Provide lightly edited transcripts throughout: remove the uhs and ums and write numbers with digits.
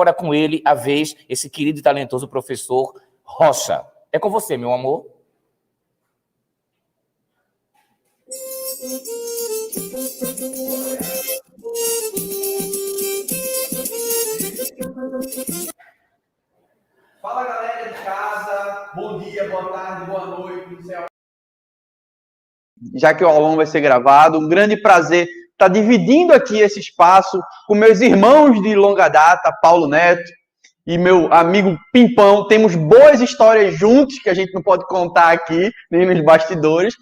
Agora com ele, a vez, esse querido e talentoso professor Rocha. É com você, meu amor. Fala, galera de casa, bom dia, boa tarde, boa noite. Já que o aulão vai ser gravado, um grande prazer estar dividindo aqui esse espaço com meus irmãos de longa data, Paulo Neto e meu amigo Pimpão. Temos boas histórias juntos que a gente não pode contar aqui, nem nos bastidores.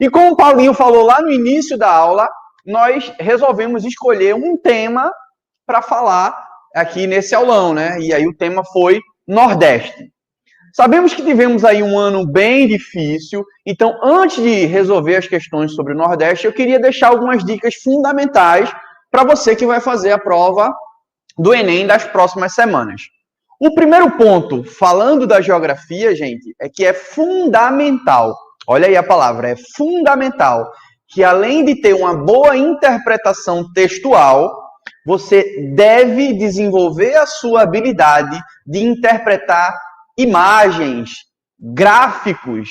E como o Paulinho falou lá no início da aula, nós resolvemos escolher um tema para falar aqui nesse aulão, né? E aí o tema foi Nordeste. Sabemos que tivemos aí um ano bem difícil, então antes de resolver as questões sobre o Nordeste, eu queria deixar algumas dicas fundamentais para você que vai fazer a prova do Enem das próximas semanas. O primeiro ponto, falando da geografia, gente, é que é fundamental, olha aí a palavra, é fundamental, que além de ter uma boa interpretação textual, você deve desenvolver a sua habilidade de interpretar imagens, gráficos,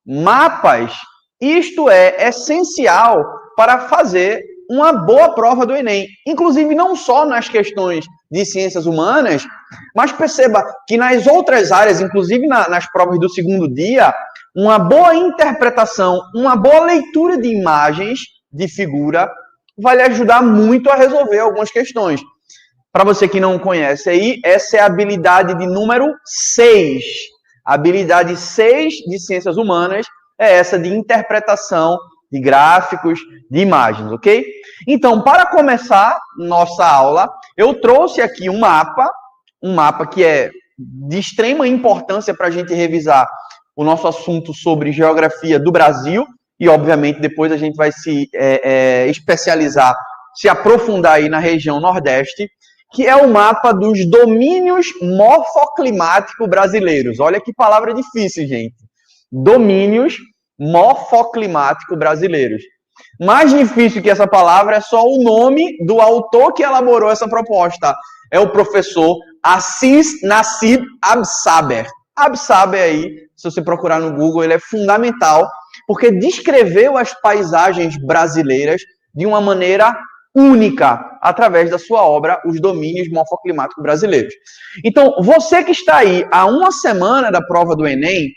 mapas. Isto é essencial para fazer uma boa prova do Enem. Inclusive, não só nas questões de ciências humanas, mas perceba que nas outras áreas, inclusive nas provas do segundo dia, uma boa interpretação, uma boa leitura de imagens, de figura, vai lhe ajudar muito a resolver algumas questões. Para você que não conhece aí, essa é a habilidade de número 6. A habilidade 6 de ciências humanas é essa de interpretação de gráficos, de imagens, ok? Então, para começar nossa aula, eu trouxe aqui um mapa que é de extrema importância para a gente revisar o nosso assunto sobre geografia do Brasil, e obviamente depois a gente vai se especializar, se aprofundar aí na região Nordeste, que é o mapa dos domínios morfoclimáticos brasileiros. Olha que palavra difícil, gente. Domínios morfoclimáticos brasileiros. Mais difícil que essa palavra é só o nome do autor que elaborou essa proposta. É o professor Assis Nassib Absaber. Absaber aí, se você procurar no Google, ele é fundamental, porque descreveu as paisagens brasileiras de uma maneira única, através da sua obra, Os Domínios Morfoclimáticos Brasileiros. Então, você que está aí há uma semana da prova do Enem,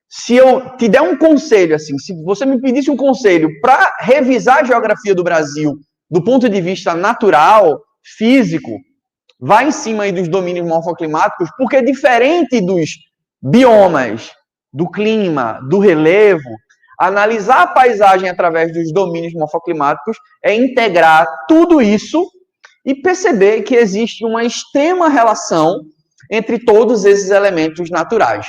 se eu te der um conselho, assim, se você me pedisse um conselho para revisar a geografia do Brasil do ponto de vista natural, físico, vá em cima aí dos domínios morfoclimáticos, porque diferente dos biomas, do clima, do relevo, analisar a paisagem através dos domínios morfoclimáticos é integrar tudo isso e perceber que existe uma extrema relação entre todos esses elementos naturais.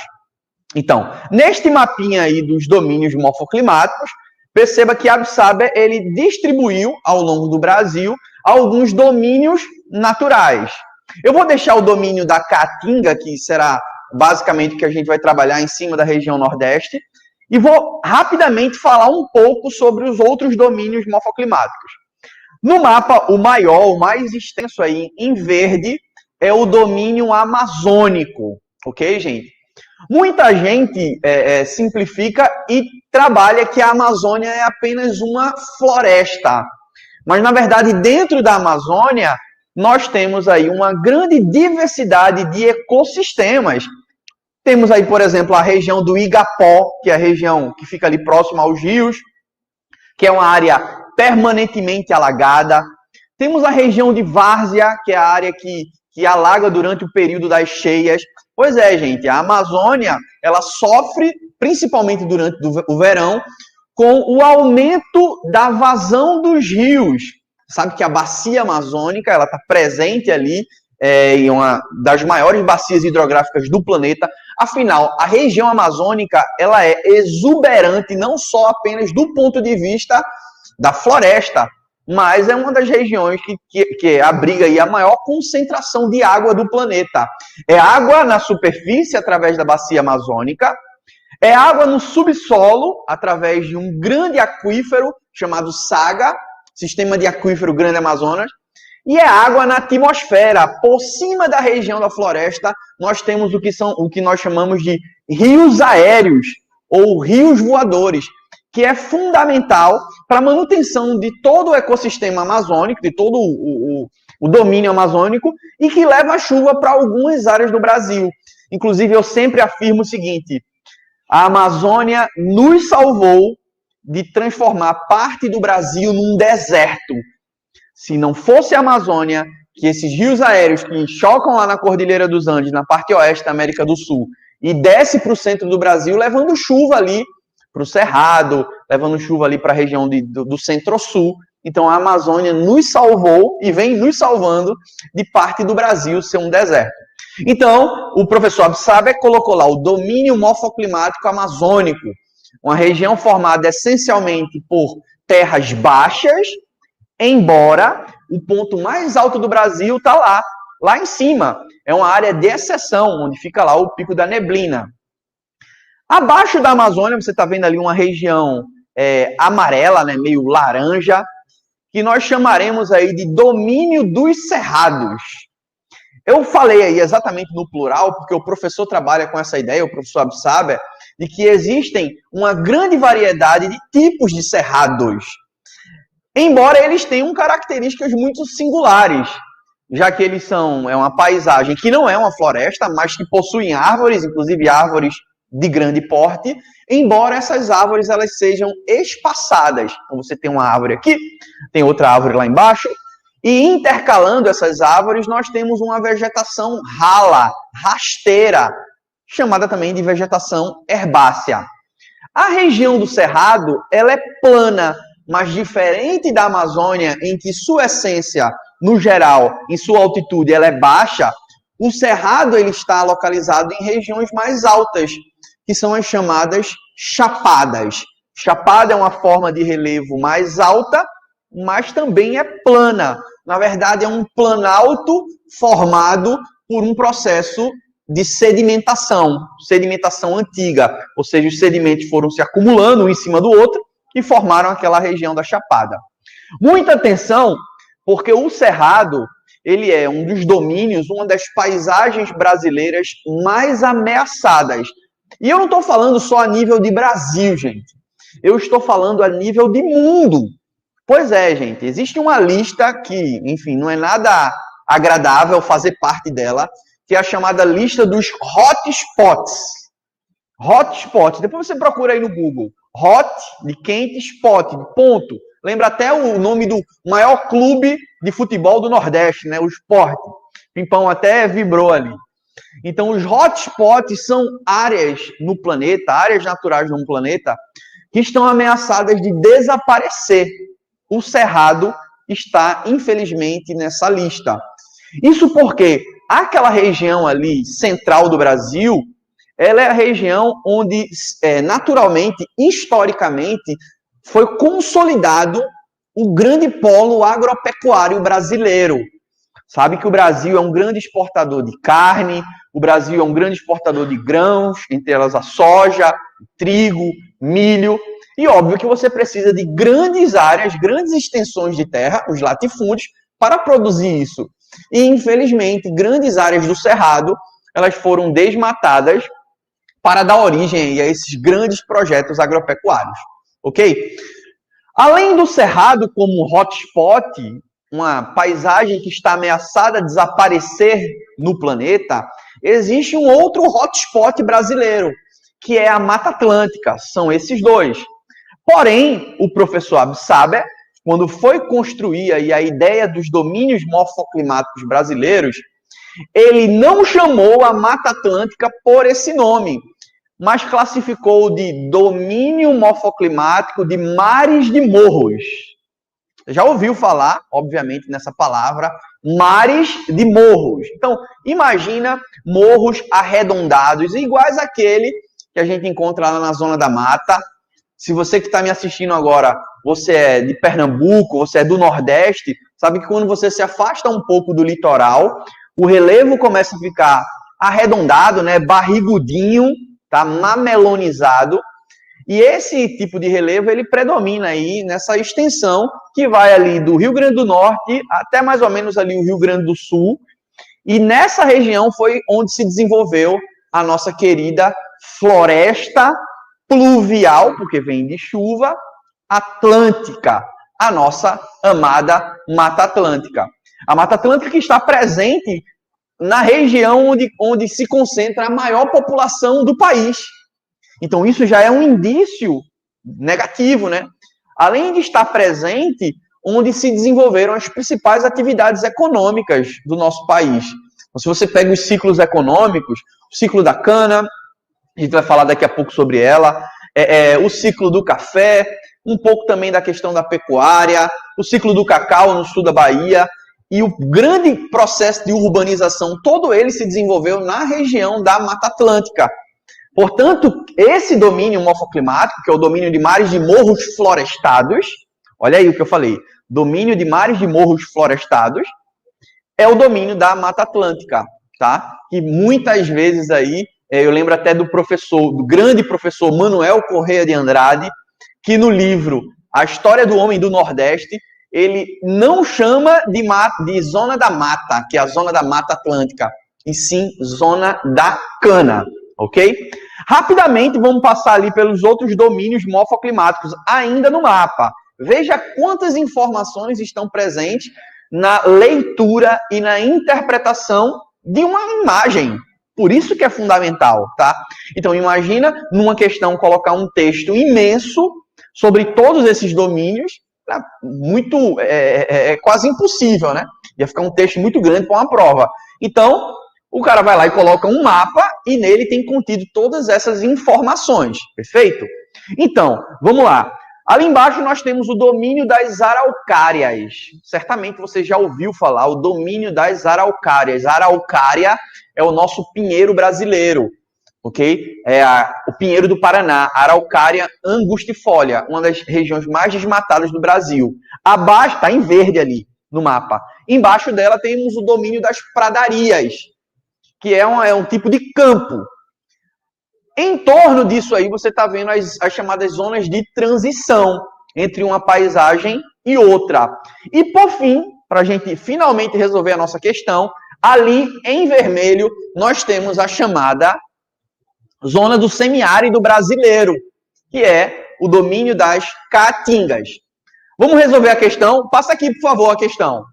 Então, neste mapinha aí dos domínios morfoclimáticos, perceba que Absaber ele distribuiu ao longo do Brasil alguns domínios naturais. Eu vou deixar o domínio da Caatinga, que será basicamente o que a gente vai trabalhar em cima da região Nordeste, e vou rapidamente falar um pouco sobre os outros domínios morfoclimáticos. No mapa, o maior, o mais extenso aí, em verde, é o domínio amazônico. Ok, gente? Muita gente simplifica e trabalha que a Amazônia é apenas uma floresta. Mas, na verdade, dentro da Amazônia, nós temos aí uma grande diversidade de ecossistemas. Temos aí, por exemplo, a região do Igapó, que é a região que fica ali próxima aos rios, que é uma área permanentemente alagada. Temos a região de Várzea, que é a área que alaga durante o período das cheias. Pois é, gente, a Amazônia, ela sofre, principalmente durante o verão, com o aumento da vazão dos rios. Sabe que a bacia amazônica, ela está presente ali, em uma das maiores bacias hidrográficas do planeta. Afinal, a região amazônica ela é exuberante, não só apenas do ponto de vista da floresta, mas é uma das regiões que abriga aí a maior concentração de água do planeta. É água na superfície, através da bacia amazônica, é água no subsolo, através de um grande aquífero chamado SAGA, Sistema de Aquífero Grande Amazonas, E é água na atmosfera. Por cima da região da floresta, nós temos o que nós chamamos de rios aéreos ou rios voadores, que é fundamental para a manutenção de todo o ecossistema amazônico, de todo o domínio amazônico, e que leva a chuva para algumas áreas do Brasil. Inclusive, eu sempre afirmo o seguinte: a Amazônia nos salvou de transformar parte do Brasil num deserto. Se não fosse a Amazônia, que esses rios aéreos que chocam lá na Cordilheira dos Andes, na parte oeste da América do Sul, e desce para o centro do Brasil, levando chuva ali para o Cerrado, levando chuva ali para a região do Centro-Sul. Então, a Amazônia nos salvou e vem nos salvando de parte do Brasil ser um deserto. Então, o professor Absaber colocou lá o domínio morfoclimático amazônico, uma região formada essencialmente por terras baixas, embora o ponto mais alto do Brasil está lá em cima. É uma área de exceção, onde fica lá o Pico da Neblina. Abaixo da Amazônia, você está vendo ali uma região amarela, né, meio laranja, que nós chamaremos aí de domínio dos cerrados. Eu falei aí exatamente no plural, porque o professor trabalha com essa ideia, o professor Absaber, de que existem uma grande variedade de tipos de cerrados, embora eles tenham características muito singulares, já que eles são uma paisagem que não é uma floresta, mas que possuem árvores, inclusive árvores de grande porte, embora essas árvores elas sejam espaçadas. Então você tem uma árvore aqui, tem outra árvore lá embaixo, e intercalando essas árvores nós temos uma vegetação rala, rasteira, chamada também de vegetação herbácea. A região do Cerrado ela é plana, mas diferente da Amazônia, em que sua essência, no geral, em sua altitude, ela é baixa, o Cerrado ele está localizado em regiões mais altas, que são as chamadas chapadas. Chapada é uma forma de relevo mais alta, mas também é plana. Na verdade, é um planalto formado por um processo de sedimentação antiga, ou seja, os sedimentos foram se acumulando um em cima do outro e formaram aquela região da Chapada. Muita atenção, porque o Cerrado ele é um dos domínios, uma das paisagens brasileiras mais ameaçadas. E eu não estou falando só a nível de Brasil, gente. Eu estou falando a nível de mundo. Pois é, gente. Existe uma lista que, enfim, não é nada agradável fazer parte dela, que é a chamada lista dos hotspots. Hotspot. Depois você procura aí no Google. Hot, de quente, spot, de ponto. Lembra até o nome do maior clube de futebol do Nordeste, né? O Sport. Pimpão até vibrou ali. Então, os hotspots são áreas no planeta, áreas naturais no planeta, que estão ameaçadas de desaparecer. O Cerrado está, infelizmente, nessa lista. Isso porque aquela região ali, central do Brasil, ela é a região onde, naturalmente, historicamente, foi consolidado o grande polo agropecuário brasileiro. Sabe que o Brasil é um grande exportador de carne, o Brasil é um grande exportador de grãos, entre elas a soja, trigo, milho. E óbvio que você precisa de grandes áreas, grandes extensões de terra, os latifúndios, para produzir isso. E, infelizmente, grandes áreas do Cerrado, elas foram desmatadas para dar origem a esses grandes projetos agropecuários. Ok? Além do Cerrado como hotspot, uma paisagem que está ameaçada de desaparecer no planeta, existe um outro hotspot brasileiro, que é a Mata Atlântica. São esses dois. Porém, o professor Absaber, quando foi construir aí a ideia dos domínios morfoclimáticos brasileiros, ele não chamou a Mata Atlântica por esse nome, mas classificou de domínio morfoclimático de mares de morros. Já ouviu falar, obviamente, nessa palavra, mares de morros. Então, imagina morros arredondados, iguais àquele que a gente encontra lá na zona da mata. Se você que está me assistindo agora, você é de Pernambuco, você é do Nordeste, sabe que quando você se afasta um pouco do litoral, o relevo começa a ficar arredondado, né, barrigudinho, tá, mamelonizado. E esse tipo de relevo, ele predomina aí nessa extensão que vai ali do Rio Grande do Norte até mais ou menos ali o Rio Grande do Sul. E nessa região foi onde se desenvolveu a nossa querida floresta pluvial, porque vem de chuva, atlântica, a nossa amada Mata Atlântica. A Mata Atlântica que está presente na região onde se concentra a maior população do país. Então, isso já é um indício negativo, né? Além de estar presente, onde se desenvolveram as principais atividades econômicas do nosso país. Então, se você pega os ciclos econômicos, o ciclo da cana, a gente vai falar daqui a pouco sobre ela, o ciclo do café, um pouco também da questão da pecuária, o ciclo do cacau no sul da Bahia, e o grande processo de urbanização, todo ele se desenvolveu na região da Mata Atlântica. Portanto, esse domínio morfoclimático, que é o domínio de mares de morros florestados, olha aí o que eu falei, domínio de mares de morros florestados, é o domínio da Mata Atlântica, tá? Que muitas vezes aí, eu lembro até do grande professor Manuel Corrêa de Andrade, que no livro A História do Homem do Nordeste, ele não chama de zona da mata, que é a zona da Mata Atlântica, e sim zona da cana, ok? Rapidamente vamos passar ali pelos outros domínios morfoclimáticos, ainda no mapa. Veja quantas informações estão presentes na leitura e na interpretação de uma imagem. Por isso que é fundamental, tá? Então, imagina numa questão colocar um texto imenso sobre todos esses domínios, é quase impossível, né? Ia ficar um texto muito grande para uma prova. Então, o cara vai lá e coloca um mapa e nele tem contido todas essas informações, perfeito? Então, vamos lá. Ali embaixo nós temos o domínio das araucárias. Certamente você já ouviu falar o domínio das araucárias. A araucária é o nosso pinheiro brasileiro, ok? É o pinheiro do Paraná, a araucária angustifolia, uma das regiões mais desmatadas do Brasil. Abaixo, está em verde ali no mapa. Embaixo dela temos o domínio das pradarias, que é um tipo de campo. Em torno disso aí, você está vendo as chamadas zonas de transição entre uma paisagem e outra. E, por fim, para a gente finalmente resolver a nossa questão, ali em vermelho, nós temos a chamada zona do semiárido brasileiro, que é o domínio das caatingas. Vamos resolver a questão? Passa aqui, por favor, a questão.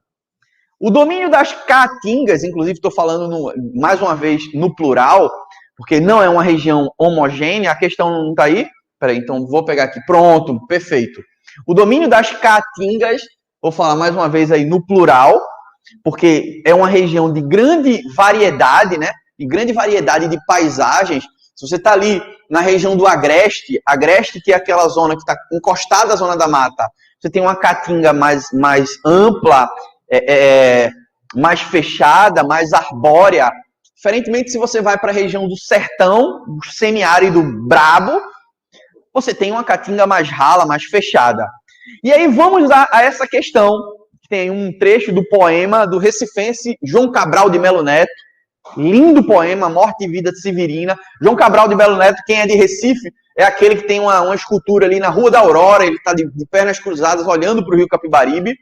O domínio das caatingas, inclusive estou falando mais uma vez no plural, porque não é uma região homogênea, a questão não está aí? Peraí, então vou pegar aqui. Pronto, perfeito. O domínio das caatingas, vou falar mais uma vez aí no plural, porque é uma região de grande variedade, né? De grande variedade de paisagens. Se você está ali na região do Agreste, que é aquela zona que está encostada à zona da mata, você tem uma caatinga mais ampla, mais fechada, mais arbórea. Diferentemente, se você vai para a região do sertão, do semiárido brabo, você tem uma caatinga mais rala, mais fechada. E aí vamos a essa questão, que tem um trecho do poema do recifense João Cabral de Melo Neto, lindo poema, Morte e Vida de Severina. João Cabral de Melo Neto, quem é de Recife, é aquele que tem uma escultura ali na Rua da Aurora, ele está de pernas cruzadas, olhando para o rio Capibaribe.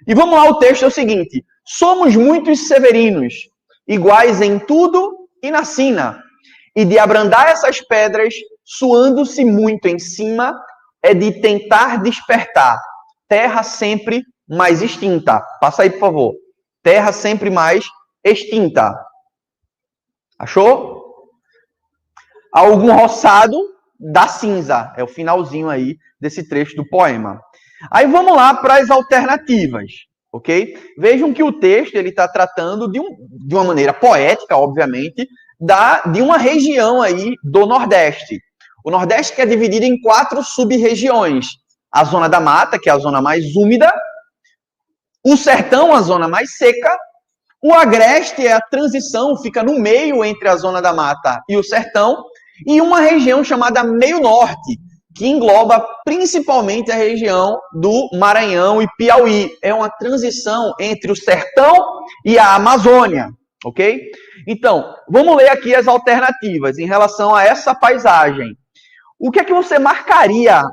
E vamos lá, o texto é o seguinte: somos muitos severinos, iguais em tudo e na sina, e de abrandar essas pedras, suando-se muito em cima, é de tentar despertar terra sempre mais extinta. Passa aí, por favor. Terra sempre mais extinta. Achou? Algum roçado da cinza. É o finalzinho aí desse trecho do poema. Aí vamos lá para as alternativas, ok? Vejam que o texto ele está tratando de uma maneira poética, obviamente, de uma região aí do Nordeste. O Nordeste que é dividido em 4 sub-regiões. A zona da mata, que é a zona mais úmida. O sertão, a zona mais seca. O agreste é a transição, fica no meio entre a zona da mata e o sertão. E uma região chamada meio norte, que engloba principalmente a região do Maranhão e Piauí. É uma transição entre o sertão e a Amazônia, ok? Então, vamos ler aqui as alternativas em relação a essa paisagem. O que é que você marcaria,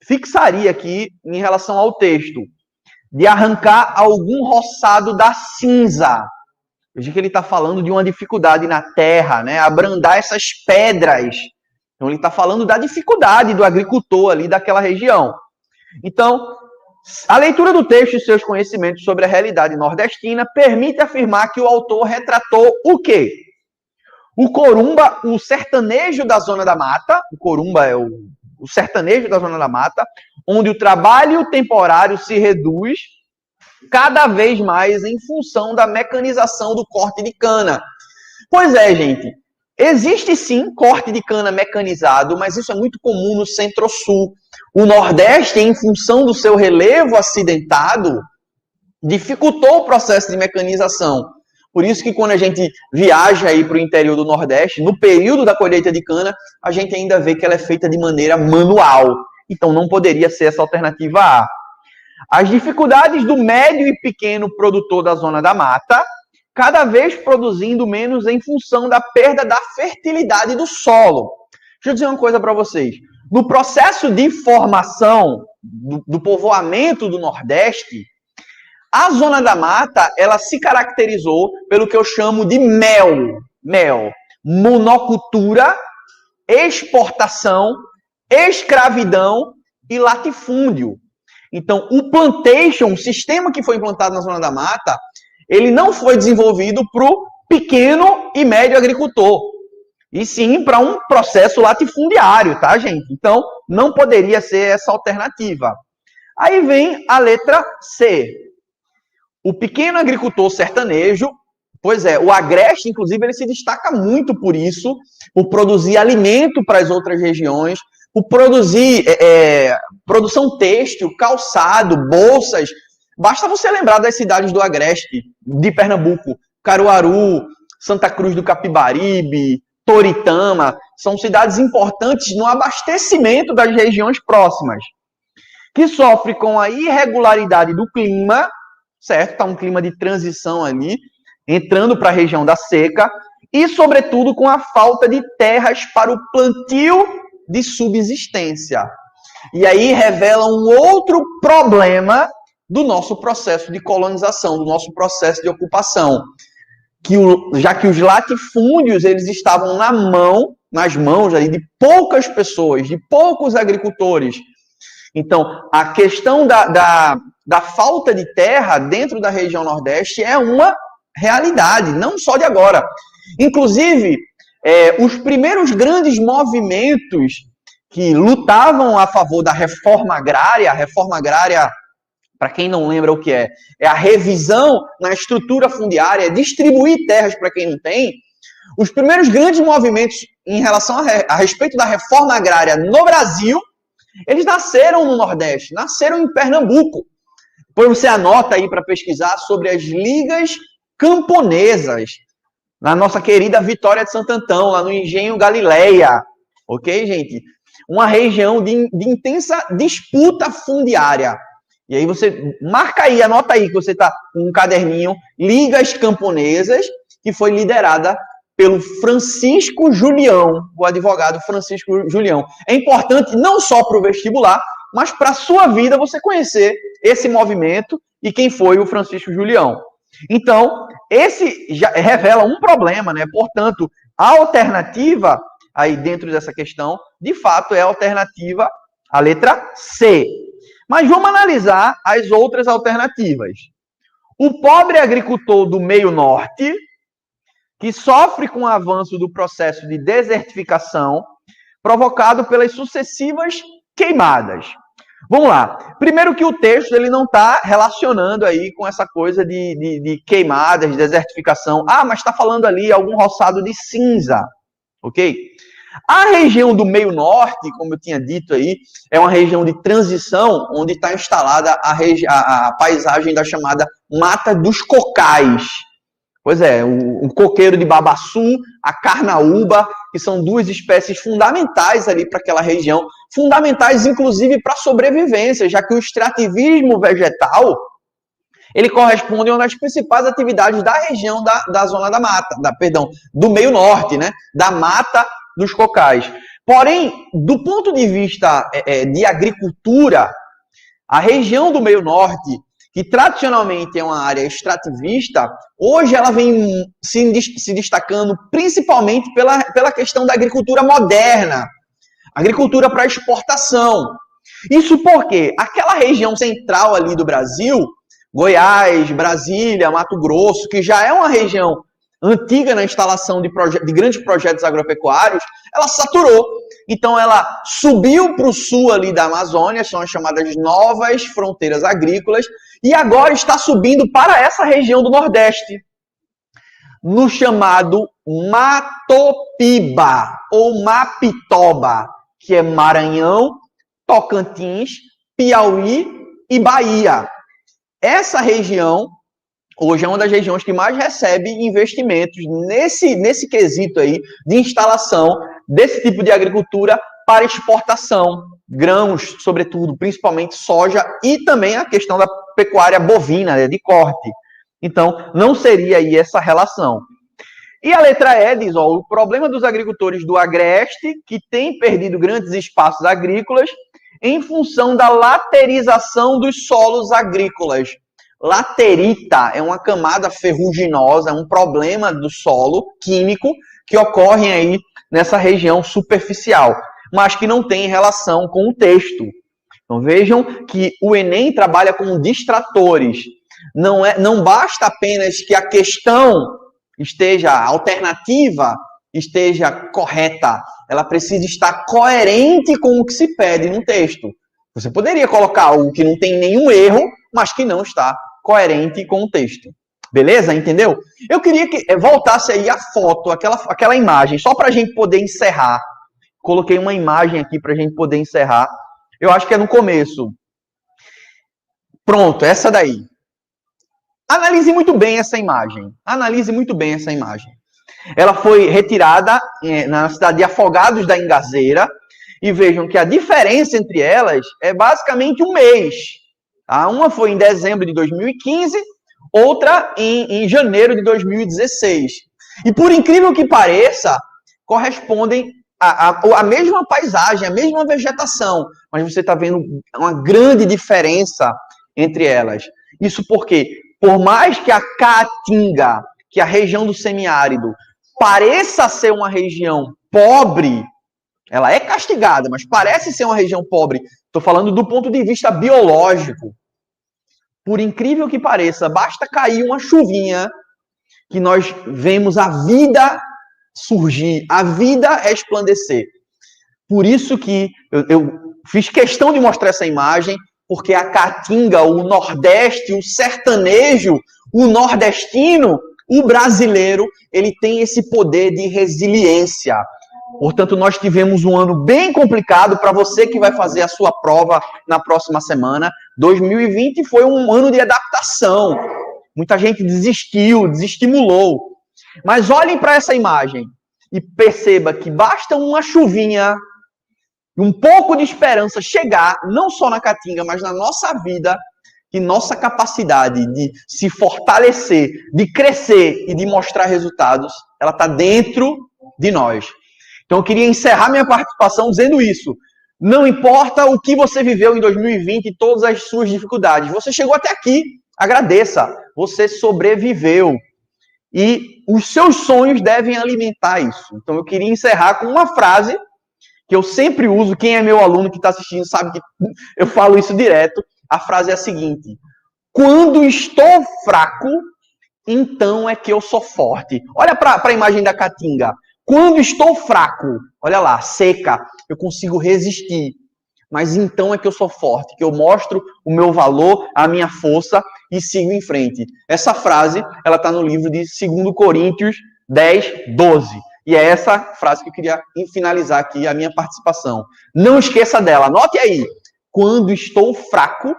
fixaria aqui em relação ao texto? De arrancar algum roçado da cinza. Veja que ele está falando de uma dificuldade na terra, né? Abrandar essas pedras. Então, ele está falando da dificuldade do agricultor ali daquela região. Então, a leitura do texto e seus conhecimentos sobre a realidade nordestina permite afirmar que o autor retratou o quê? O corumba, o sertanejo da Zona da Mata. O corumba é o sertanejo da Zona da Mata, onde o trabalho temporário se reduz cada vez mais em função da mecanização do corte de cana. Pois é, gente, existe sim corte de cana mecanizado, mas isso é muito comum no Centro-Sul. O Nordeste, em função do seu relevo acidentado, dificultou o processo de mecanização. Por isso que quando a gente viaja aí para o interior do Nordeste, no período da colheita de cana, a gente ainda vê que ela é feita de maneira manual. Então não poderia ser essa alternativa A. As dificuldades do médio e pequeno produtor da Zona da Mata, cada vez produzindo menos em função da perda da fertilidade do solo. Deixa eu dizer uma coisa para vocês. No processo de formação do povoamento do Nordeste, a Zona da Mata, ela se caracterizou pelo que eu chamo de mel. Monocultura, exportação, escravidão e latifúndio. Então, o plantation, o sistema que foi implantado na Zona da Mata, ele não foi desenvolvido para o pequeno e médio agricultor, e sim para um processo latifundiário, tá, gente? Então, não poderia ser essa alternativa. Aí vem a letra C. O pequeno agricultor sertanejo, pois é, o Agreste, inclusive, ele se destaca muito por isso, por produzir alimento para as outras regiões, por produzir produção têxtil, calçado, bolsas. Basta você lembrar das cidades do Agreste, de Pernambuco, Caruaru, Santa Cruz do Capibaribe, Toritama, são cidades importantes no abastecimento das regiões próximas, que sofrem com a irregularidade do clima, certo? Está um clima de transição ali, entrando para a região da seca, e, sobretudo, com a falta de terras para o plantio de subsistência. E aí revela um outro problema do nosso processo de colonização, do nosso processo de ocupação. Já que os latifúndios eles estavam nas mãos aí de poucas pessoas, de poucos agricultores. Então, a questão da falta de terra dentro da região Nordeste é uma realidade, não só de agora. Inclusive, os primeiros grandes movimentos que lutavam a favor da reforma agrária, para quem não lembra o que é a revisão na estrutura fundiária, distribuir terras para quem não tem. Os primeiros grandes movimentos em relação a respeito da reforma agrária no Brasil, eles nasceram no Nordeste, nasceram em Pernambuco. Depois você anota aí para pesquisar sobre as ligas camponesas, na nossa querida Vitória de Santo Antão, lá no Engenho Galileia. Ok, gente? Uma região de intensa disputa fundiária. E aí você marca aí, anota aí que você está com um caderninho, Ligas Camponesas, que foi liderada pelo Francisco Julião, o advogado Francisco Julião. É importante não só para o vestibular, mas para a sua vida você conhecer esse movimento e quem foi o Francisco Julião. Então, esse já revela um problema, né? Portanto, a alternativa aí dentro dessa questão, de fato, é a alternativa, a letra C. Mas vamos analisar as outras alternativas. O pobre agricultor do meio norte, que sofre com o avanço do processo de desertificação provocado pelas sucessivas queimadas. Vamos lá. Primeiro que o texto ele não está relacionando aí com essa coisa de queimadas, de desertificação. Ah, mas está falando ali algum roçado de cinza, ok? A região do meio norte, como eu tinha dito aí, é uma região de transição onde está instalada a paisagem da chamada Mata dos Cocais. Pois é, o coqueiro de babaçu, a carnaúba, que são duas espécies fundamentais ali para aquela região, fundamentais inclusive para a sobrevivência, já que o extrativismo vegetal, ele corresponde a uma das principais atividades da região da Zona da Mata, do meio norte, né? Da Mata dos Cocais. Porém, do ponto de vista de agricultura, a região do meio norte, que tradicionalmente é uma área extrativista, hoje ela vem se destacando principalmente pela questão da agricultura moderna, agricultura para exportação. Isso porque aquela região central ali do Brasil, Goiás, Brasília, Mato Grosso, que já é uma região antiga na instalação de grandes projetos agropecuários, ela saturou. Então ela subiu para o sul ali da Amazônia, são as chamadas novas fronteiras agrícolas, e agora está subindo para essa região do Nordeste, no chamado Matopiba, ou Mapitoba, que é Maranhão, Tocantins, Piauí e Bahia. Essa região, hoje é uma das regiões que mais recebe investimentos nesse quesito aí de instalação desse tipo de agricultura para exportação. Grãos, sobretudo, principalmente soja e também a questão da pecuária bovina, né, de corte. Então, não seria aí essa relação. E a letra E diz, ó, o problema dos agricultores do Agreste, que têm perdido grandes espaços agrícolas em função da laterização dos solos agrícolas. Laterita é uma camada ferruginosa, é um problema do solo químico que ocorre aí nessa região superficial, mas que não tem relação com o texto. Então vejam que o Enem trabalha com distratores. Não basta apenas que a questão a alternativa esteja correta, ela precisa estar coerente com o que se pede no texto. Você poderia colocar algo que não tem nenhum erro, mas que não está coerente com o texto. Beleza? Entendeu? Eu queria que voltasse aí a foto, aquela imagem, só para a gente poder encerrar. Coloquei uma imagem aqui para a gente poder encerrar. Eu acho que é no começo. Pronto, essa daí. Analise muito bem essa imagem. Analise muito bem essa imagem. Ela foi retirada na cidade de Afogados da Ingazeira. E vejam que a diferença entre elas é basicamente um mês. Tá? Uma foi em dezembro de 2015, outra em janeiro de 2016. E por incrível que pareça, correspondem à mesma paisagem, à mesma vegetação. Mas você está vendo uma grande diferença entre elas. Isso porque, por mais que a Caatinga, que é a região do semiárido, pareça ser uma região pobre, ela é castigada, mas parece ser uma região pobre. Estou falando do ponto de vista biológico. Por incrível que pareça, basta cair uma chuvinha que nós vemos a vida surgir, a vida resplandecer. Por isso que eu fiz questão de mostrar essa imagem, porque a Caatinga, o Nordeste, o sertanejo, o nordestino, o brasileiro, ele tem esse poder de resiliência. Portanto, nós tivemos um ano bem complicado para você que vai fazer a sua prova na próxima semana. 2020 foi um ano de adaptação. Muita gente desistiu, desestimulou. Mas olhem para essa imagem e perceba que basta uma chuvinha, um pouco de esperança chegar, não só na Caatinga, mas na nossa vida, que nossa capacidade de se fortalecer, de crescer e de mostrar resultados, ela está dentro de nós. Então eu queria encerrar minha participação dizendo isso. Não importa o que você viveu em 2020 e todas as suas dificuldades, você chegou até aqui, agradeça, você sobreviveu. E os seus sonhos devem alimentar isso. Então eu queria encerrar com uma frase que eu sempre uso, quem é meu aluno que está assistindo sabe que eu falo isso direto. A frase é a seguinte: quando estou fraco, então é que eu sou forte. Olha para a imagem da Caatinga. Quando estou fraco, olha lá, seca, eu consigo resistir. Mas então é que eu sou forte, que eu mostro o meu valor, a minha força e sigo em frente. Essa frase, ela está no livro de 2 Coríntios 10, 12. E é essa frase que eu queria finalizar aqui a minha participação. Não esqueça dela, anote aí. Quando estou fraco,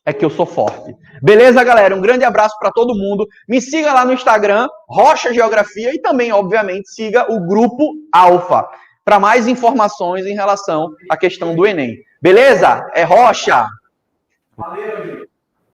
é que eu sou forte. Beleza, galera? Um grande abraço para todo mundo. Me siga lá no Instagram, Rocha Geografia, e também, obviamente, siga o Grupo Alfa para mais informações em relação à questão do Enem. Beleza? É Rocha! Valeu,